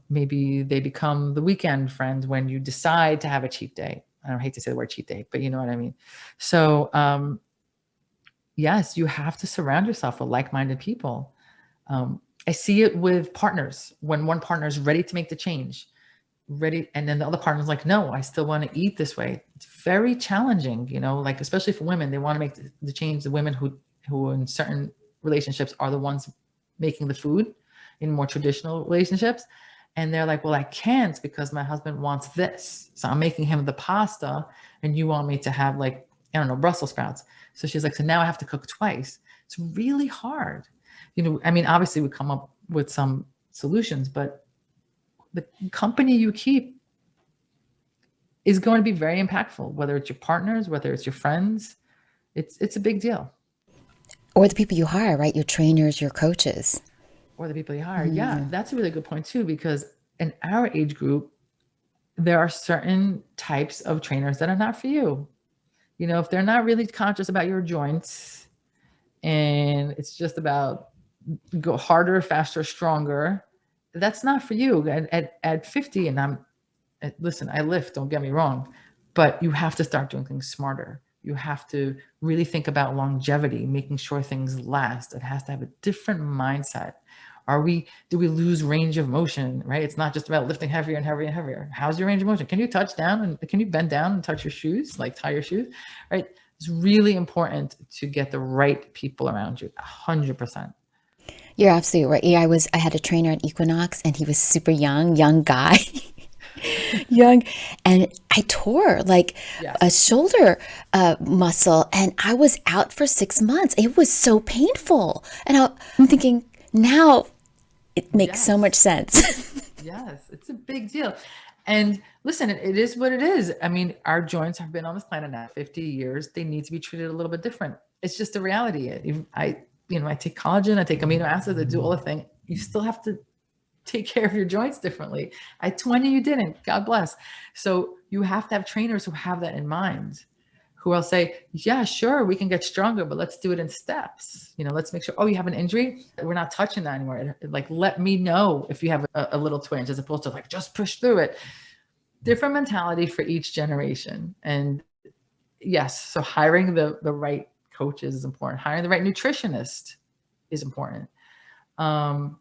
Maybe they become the weekend friends when you decide to have a cheat day. I don't hate to say the word cheat day, but you know what I mean? So, yes, you have to surround yourself with like-minded people. I see it with partners when one partner is ready to make the change, and then the other partner's like, no, I still want to eat this way. It's very challenging, like, especially for women, they want to make the change. The women who in certain relationships are the ones making the food in more traditional relationships. And they're like, well, I can't because my husband wants this. So I'm making him the pasta and you want me to have, like, I don't know, Brussels sprouts. So she's like, so now I have to cook twice. It's really hard. I mean, obviously we come up with some solutions, but the company you keep is going to be very impactful, whether it's your partners, whether it's your friends. It's a big deal. Or the people you hire, right? Your trainers, your coaches. Or the people you hire. Yeah, that's a really good point too, because in our age group, there are certain types of trainers that are not for you. If they're not really conscious about your joints and it's just about go harder, faster, stronger, that's not for you. At 50, and listen, I lift, don't get me wrong, but you have to start doing things smarter. You have to really think about longevity, making sure things last. It has to have a different mindset. Do we lose range of motion, right? It's not just about lifting heavier and heavier and heavier. How's your range of motion? Can you touch down and can you bend down and touch your shoes, like tie your shoes, right? It's really important to get the right people around you, 100%. You're absolutely right. Yeah, I had a trainer at Equinox and he was super young guy. Young, and I tore like a Yes. shoulder muscle and I was out for 6 months. It was so painful. And I'm thinking now it makes so much sense. Yes, it's a big deal. And listen, it is what it is. I mean, our joints have been on this planet now 50 years. They need to be treated a little bit different. It's just a reality. I take collagen, I take amino acids, I do all the thing. You still have to take care of your joints differently. At 20, you didn't. God bless. So you have to have trainers who have that in mind, who will say, yeah, sure, we can get stronger, but let's do it in steps. Let's make sure, oh, you have an injury? We're not touching that anymore. Like, let me know if you have a little twinge, as opposed to like, just push through it. Different mentality for each generation. And yes, so hiring the right coaches is important. Hiring the right nutritionist is important.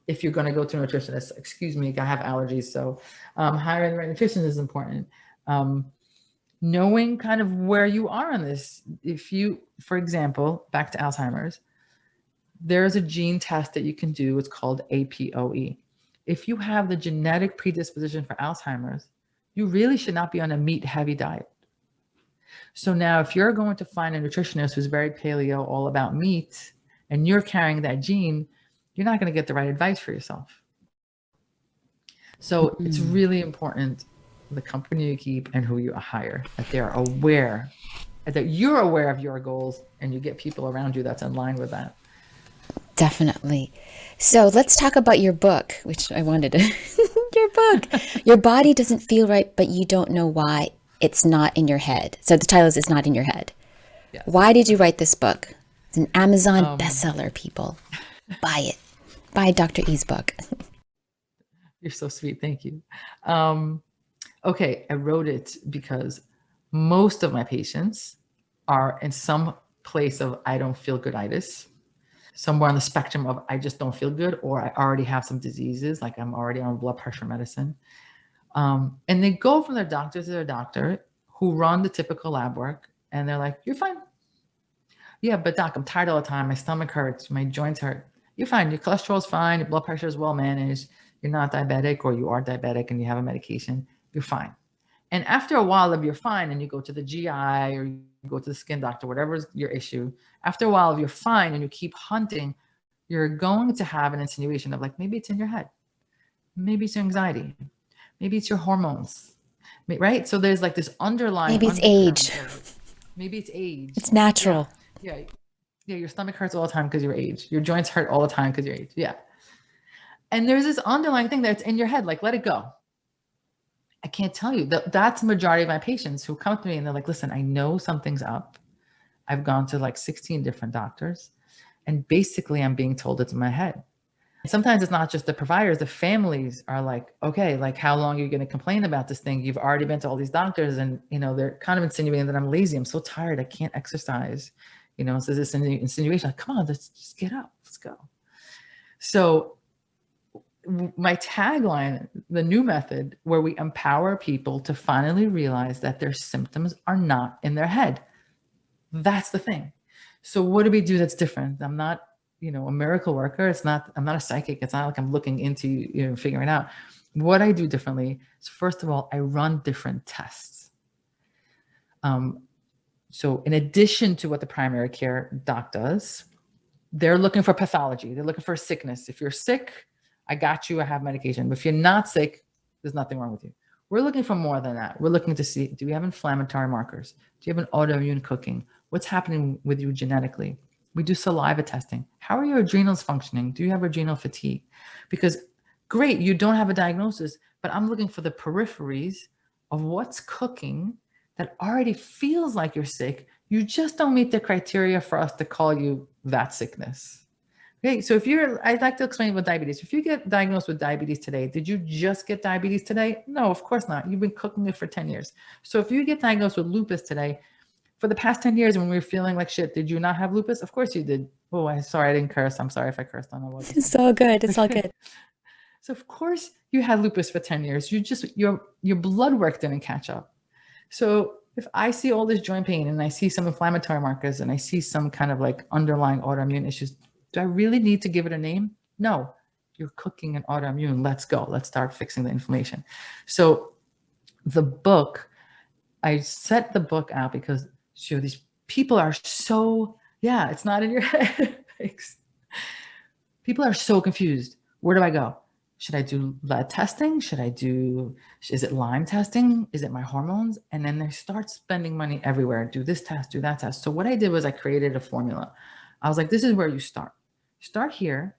If you're going to go to a nutritionist, excuse me, I have allergies. So hiring the right nutritionist is important. Knowing kind of where you are on this. If you, for example, back to Alzheimer's, there's a gene test that you can do. It's called APOE. If you have the genetic predisposition for Alzheimer's, you really should not be on a meat-heavy diet. So now if you're going to find a nutritionist who's very paleo, all about meat, and you're carrying that gene, you're not going to get the right advice for yourself. So it's really important, the company you keep and who you hire, that they're aware, that you're aware of your goals and you get people around you that's in line with that. Definitely. So let's talk about your book, which I wanted to. Your book. Your body doesn't feel right, but you don't know why it's not in your head. So the title is It's Not in Your Head. Yes. Why did you write this book? It's an Amazon Um, bestseller, people. Buy it. Buy Dr. E's book. you're so sweet. Thank you. Um, okay, I wrote it because most of my patients are in some place of I don't feel gooditis, somewhere on the spectrum of I just don't feel good, or I already have some diseases, like I'm already on blood pressure medicine. And they go from their doctor to their doctor who run the typical lab work, and they're like, "You're fine." Yeah, but doc, I'm tired all the time. My stomach hurts. My joints hurt. You're fine. Your cholesterol's fine. Your blood pressure is well managed. You're not diabetic, or you are diabetic and you have a medication. You're fine. And after a while of you're fine and you go to the GI or you go to the skin doctor, whatever is your issue, after a while of you're fine and you keep hunting, you're going to have an insinuation of like, maybe it's in your head. Maybe it's your anxiety. Maybe it's your hormones, right? So there's like this underlying Maybe it's undercurrent age. of maybe it's age. It's Yeah. natural. Yeah. Yeah. Your stomach hurts all the time because your age. Your joints hurt all the time because your age. Yeah. And there's this underlying thing that's in your head, like let it go. I can't tell you that's the majority of my patients who come to me and they're like, listen, I know something's up. I've gone to like 16 different doctors and basically I'm being told it's in my head. Sometimes it's not just the providers, the families are like, okay, like how long are you going to complain about this thing? You've already been to all these doctors and, they're kind of insinuating that I'm lazy. I'm so tired. I can't exercise. So this insinuation, like, come on, let's just get up. Let's go. So my tagline, the new method where we empower people to finally realize that their symptoms are not in their head. That's the thing. So what do we do that's different? I'm not, a miracle worker. I'm not a psychic. It's not like I'm looking into, figuring it out. What I do differently is, first of all, I run different tests. So in addition to what the primary care doc does, they're looking for pathology. They're looking for sickness. If you're sick, I got you. I have medication. But if you're not sick, there's nothing wrong with you. We're looking for more than that. We're looking to see, do we have inflammatory markers? Do you have an autoimmune cooking? What's happening with you genetically? We do saliva testing. How are your adrenals functioning? Do you have adrenal fatigue? Because great, you don't have a diagnosis, but I'm looking for the peripheries of what's cooking that already feels like you're sick. You just don't meet the criteria for us to call you that sickness. Okay, so I'd like to explain with diabetes. If you get diagnosed with diabetes today, did you just get diabetes today? No, of course not. You've been cooking it for 10 years. So if you get diagnosed with lupus today, for the past 10 years when we were feeling like shit, did you not have lupus? Of course you did. Oh, I'm sorry I didn't curse. I'm sorry if I cursed on the It's all good. It's all good. So of course you had lupus for 10 years. Your blood work didn't catch up. So if I see all this joint pain and I see some inflammatory markers and I see some kind of like underlying autoimmune issues, do I really need to give it a name? No, you're cooking an autoimmune. Let's go. Let's start fixing the inflammation. So the book, I set the book out because these people are so, it's not in your head. People are so confused. Where do I go? Should I do lead testing? Is it Lyme testing? Is it my hormones? And then they start spending money everywhere. Do this test, do that test. So what I did was I created a formula. I was like, this is where you start. Start here,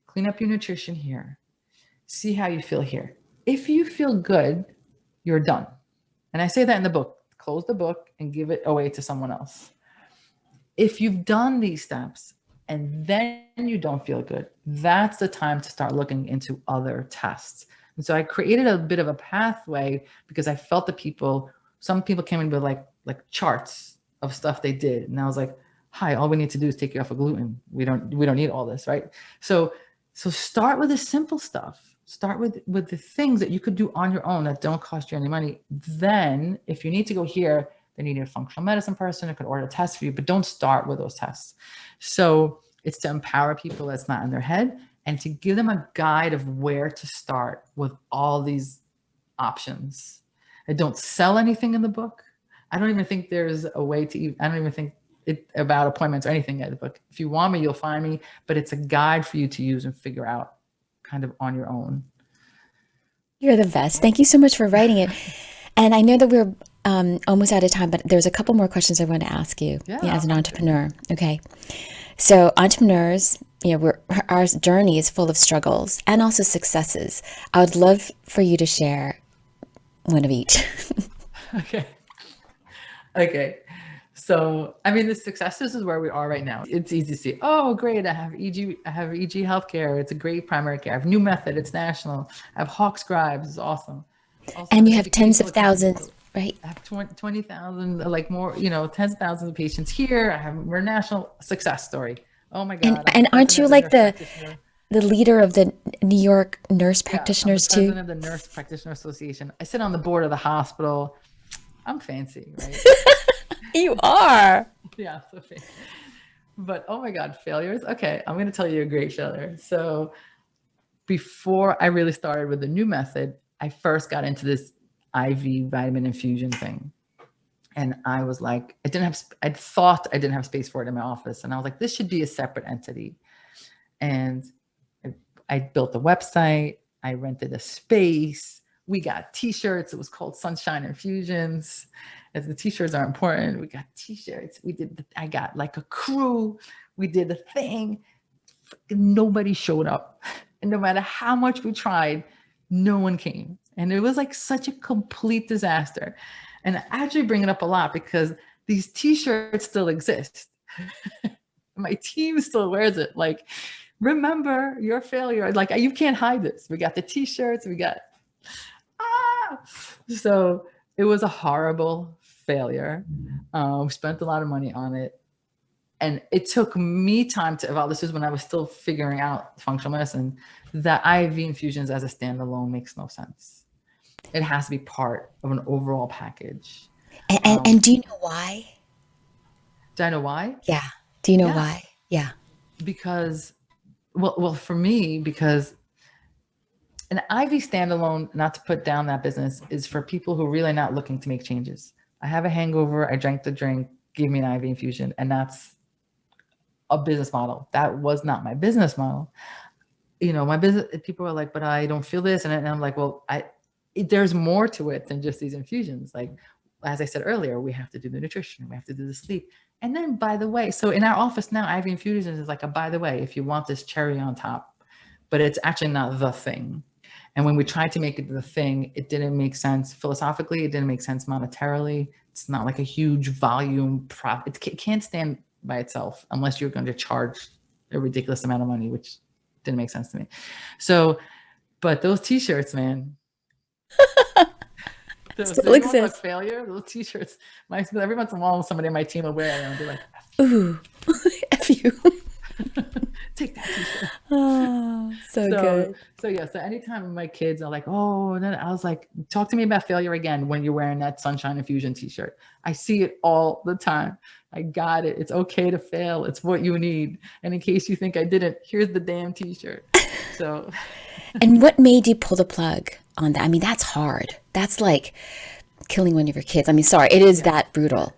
clean up your nutrition here, see how you feel here. If you feel good, you're done. And I say that in the book, close the book and give it away to someone else. If you've done these steps and then you don't feel good, that's the time to start looking into other tests. And so I created a bit of a pathway because I felt some people came in with like charts of stuff they did. And I was like, hi, all we need to do is take you off of gluten. We don't need all this, right? So start with the simple stuff. Start with the things that you could do on your own that don't cost you any money. Then if you need to go here, then you need a functional medicine person who could order a test for you, but don't start with those tests. So it's to empower people that's not in their head and to give them a guide of where to start with all these options. I don't sell anything in the book. I don't even think there's a way I don't even think about appointments or anything in the book. If you want me, you'll find me, but it's a guide for you to use and figure out kind of on your own. You're the best. Thank you so much for writing it. And I know that we're almost out of time, but there's a couple more questions I want to ask you as an entrepreneur. Okay. So entrepreneurs, our journey is full of struggles and also successes. I would love for you to share one of each. Okay. Okay. So, I mean, the successes is where we are right now. It's easy to see, oh, great. I have EG healthcare. It's a great primary care. I have new method. It's national. I have Hawk Scribes. It's awesome. Also And have you have tens of educational accounting. thousands, right? I have 20,000, like more, tens of thousands of patients here. We're a national success story. Oh my And God. I'm the and aren't president you of the like Nurse Practitioner. the leader of the New York nurse Yeah, I'm the practitioners too? president of the Nurse Practitioner Association. I sit on the board of the hospital. I'm fancy, right? You are. Yeah, so fancy. But oh my God, failures. Okay, I'm going to tell you a great failure. So before I really started with the new method, I first got into this IV vitamin infusion thing. And I was like, I thought I didn't have space for it in my office. And I was like, this should be a separate entity. And I built a website. I rented a space. We got t-shirts. It was called Sunshine Infusions. As the t-shirts are important, we got t-shirts. I got like a crew. We did a thing. Nobody showed up. And no matter how much we tried, no one came. And it was like such a complete disaster. And I actually bring it up a lot because these t-shirts still exist. My team still wears it. Like, remember your failure. Like, you can't hide this. We got the t-shirts. So it was a horrible failure. We spent a lot of money on it. And it took me time to evolve. This is when I was still figuring out functional medicine, that IV infusions as a standalone makes no sense. It has to be part of an overall package. And do you know why? Do I know why? Yeah. Do you know Yeah. why? Yeah. Because, well, for me, because an IV standalone, not to put down that business, is for people who are really not looking to make changes. I have a hangover. I drank the drink. Give me an IV infusion, and that's a business model. That was not my business model. My business, people are like, but I don't feel this. And I'm like, well, there's more to it than just these infusions. Like, as I said earlier, we have to do the nutrition. We have to do the sleep. And then, by the way, so in our office now, IV infusions is like a, by the way, if you want this cherry on top, but it's actually not the thing. And when we tried to make it the thing, it didn't make sense philosophically. It didn't make sense monetarily. It's not like a huge volume profit. It can't stand by itself unless you're going to charge a ridiculous amount of money, which didn't make sense to me. So, but those t-shirts, man, Still exists. failure, those t-shirts, every once in a while somebody on my team will wear it and I'll be like, Ooh, F you. take that t-shirt. Oh, so good. So anytime my kids are like, oh, and then I was like, talk to me about failure again when you're wearing that Sunshine Infusion t-shirt. I see it all the time. I got it. It's okay to fail. It's what you need. And in case you think I didn't, here's the damn t-shirt. So. And what made you pull the plug on that? I mean, that's hard. That's like killing one of your kids. I mean, sorry, it is that brutal.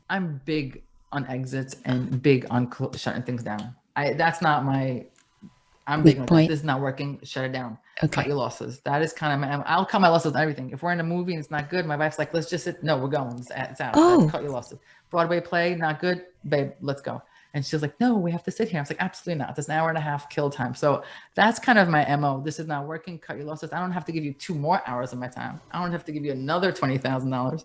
I'm big on exits and big on shutting things down. I'm big on that. This is not working. Shut it down. Okay. Cut your losses. That is kind of I'll cut my losses on everything. If we're in a movie and it's not good, my wife's like, let's just sit. No, we're going. It's out. Oh. Cut your losses. Broadway play, not good. Babe, let's go. And she's like, no, we have to sit here. I was like, absolutely not. It's an hour and a half kill time. So that's kind of my MO. This is not working. Cut your losses. I don't have to give you 2 more hours of my time. I don't have to give you another $20,000.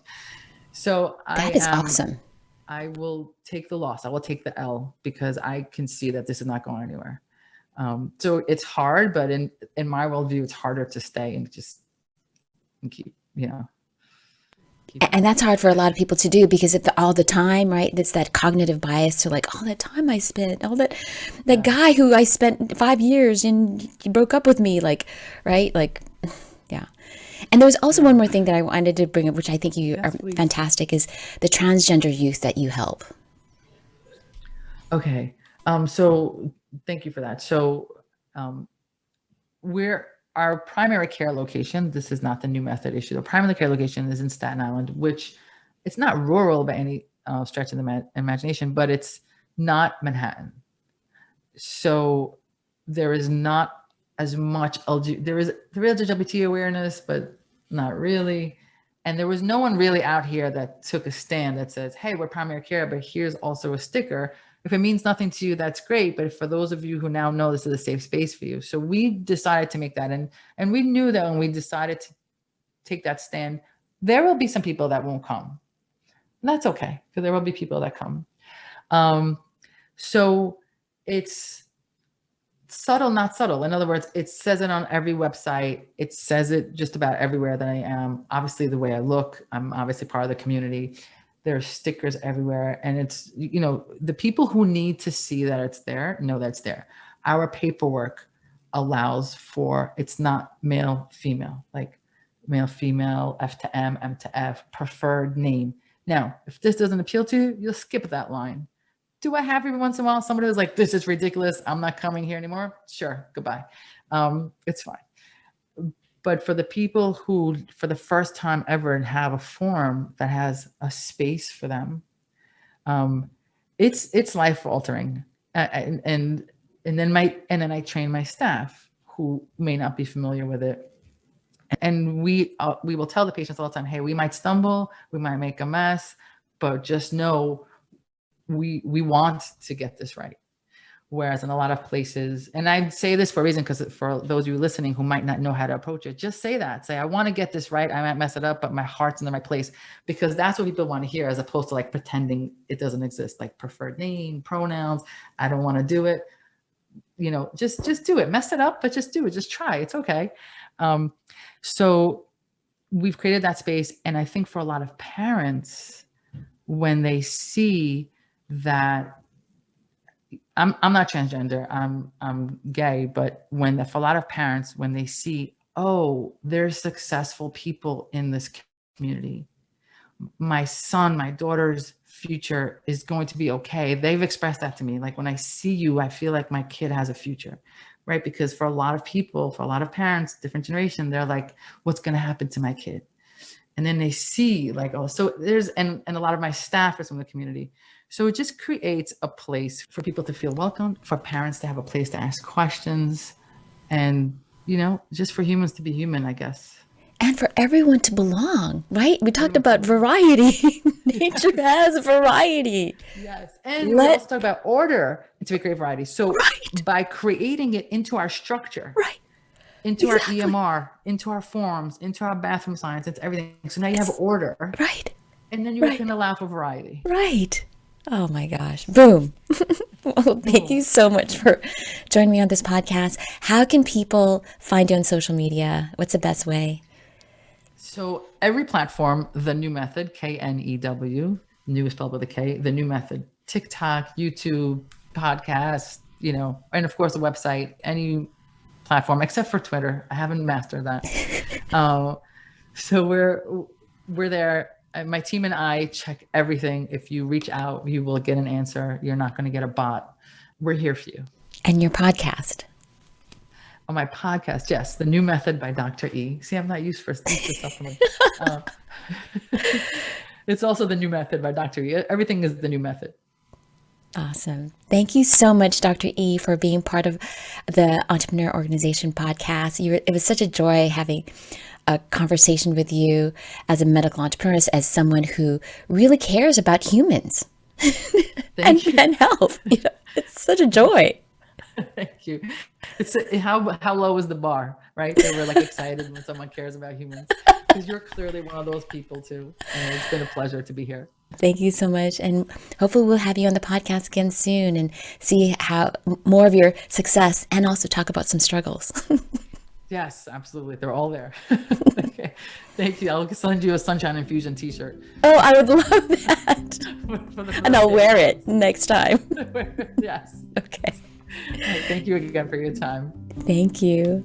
So that is awesome. I will take the loss. I will take the L because I can see that this is not going anywhere. So it's hard, but in my worldview, it's harder to stay and just keep. And that's hard for a lot of people to do because all the time, right? It's that cognitive bias to like, all that time I spent, all that guy who I spent 5 years and he broke up with me, like, right? Like, yeah. And there was also one more thing that I wanted to bring up, which I think you are fantastic, is the transgender youth that you help. Okay. So thank you for that. So our primary care location, this is not the new method issue. The primary care location is in Staten Island, which it's not rural by any stretch of the imagination, but it's not Manhattan. So there is not as much there is LGBT awareness, but not really. And there was no one really out here that took a stand that says, hey, we're primary care, but here's also a sticker If it means nothing to you, that's great. But for those of you who now know this is a safe space for you. So we decided to make that. And we knew that when we decided to take that stand, there will be some people that won't come. And that's okay, because there will be people that come. So it's subtle, not subtle. In other words, it says it on every website. It says it just about everywhere that I am. Obviously, the way I look, I'm obviously part of the community. There are stickers everywhere. And it's, you know, the people who need to see that it's there, know that it's there. Our paperwork allows for, it's not male, female, like male, female, F to M, M to F, preferred name. Now, if this doesn't appeal to you, you'll skip that line. Do I have every once in a while somebody who's like, this is ridiculous, I'm not coming here anymore? Sure, goodbye. It's fine. But for the people who, for the first time ever, have a forum that has a space for them, it's life altering. And then I train my staff who may not be familiar with it. And we will tell the patients all the time, hey, we might stumble, we might make a mess, but just know we want to get this right. Whereas in a lot of places, and I say this for a reason, because for those of you listening who might not know how to approach it, just say that. Say, I want to get this right. I might mess it up, but my heart's in the right place, because that's what people want to hear, as opposed to like pretending it doesn't exist, like preferred name, pronouns. I don't want to do it. You know, just do it. Mess it up, but just do it. Just try. It's okay. So we've created that space. And I think for a lot of parents, when they see that I'm not transgender, I'm gay, but for a lot of parents, when they see, oh, there's successful people in this community, my son, my daughter's future is going to be okay. They've expressed that to me. Like, when I see you, I feel like my kid has a future, right? Because for a lot of people, for a lot of parents, different generation, they're like, what's going to happen to my kid? And then they see like, oh, so there's, and a lot of my staff is from the community. So it just creates a place for people to feel welcome, for parents to have a place to ask questions, and, you know, just for humans to be human, I guess. And for everyone to belong, right? We talked about variety. Nature has variety. Yes. And we also talk about order to create variety. So by creating it into our structure, into our EMR, into our forms, into our bathroom science, into everything. So now you have order. Right. And then you can allow for variety. Right. Oh my gosh. Boom. Well, thank you so much for joining me on this podcast. How can people find you on social media? What's the best way? So every platform, The New Method, KNEW, new is spelled with a K, The New Method, TikTok, YouTube, podcast, you know, and of course the website, any platform except for Twitter. I haven't mastered that. So we're there. My team and I check everything. If you reach out, you will get an answer. You're not going to get a bot. We're here for you. And your podcast. On my podcast, yes, The New Method by Dr. E. See, I'm not used for supplement. It's also The New Method by Dr. E. Everything is The New Method. Awesome. Thank you so much, Dr. E, for being part of the Entrepreneur Organization podcast. It was such a joy having a conversation with you as a medical entrepreneur, as someone who really cares about humans and health. You know, it's such a joy. Thank you. It's how low is the bar, right? They were like excited when someone cares about humans, because you're clearly one of those people too. And it's been a pleasure to be here. Thank you so much. And hopefully we'll have you on the podcast again soon and see how more of your success, and also talk about some struggles. Yes, absolutely. They're all there. Okay. Thank you. I'll send you a Sunshine Infusion t-shirt. Oh, I would love that. And I'll wear it next time. Yes. Okay. Right, thank you again for your time. Thank you.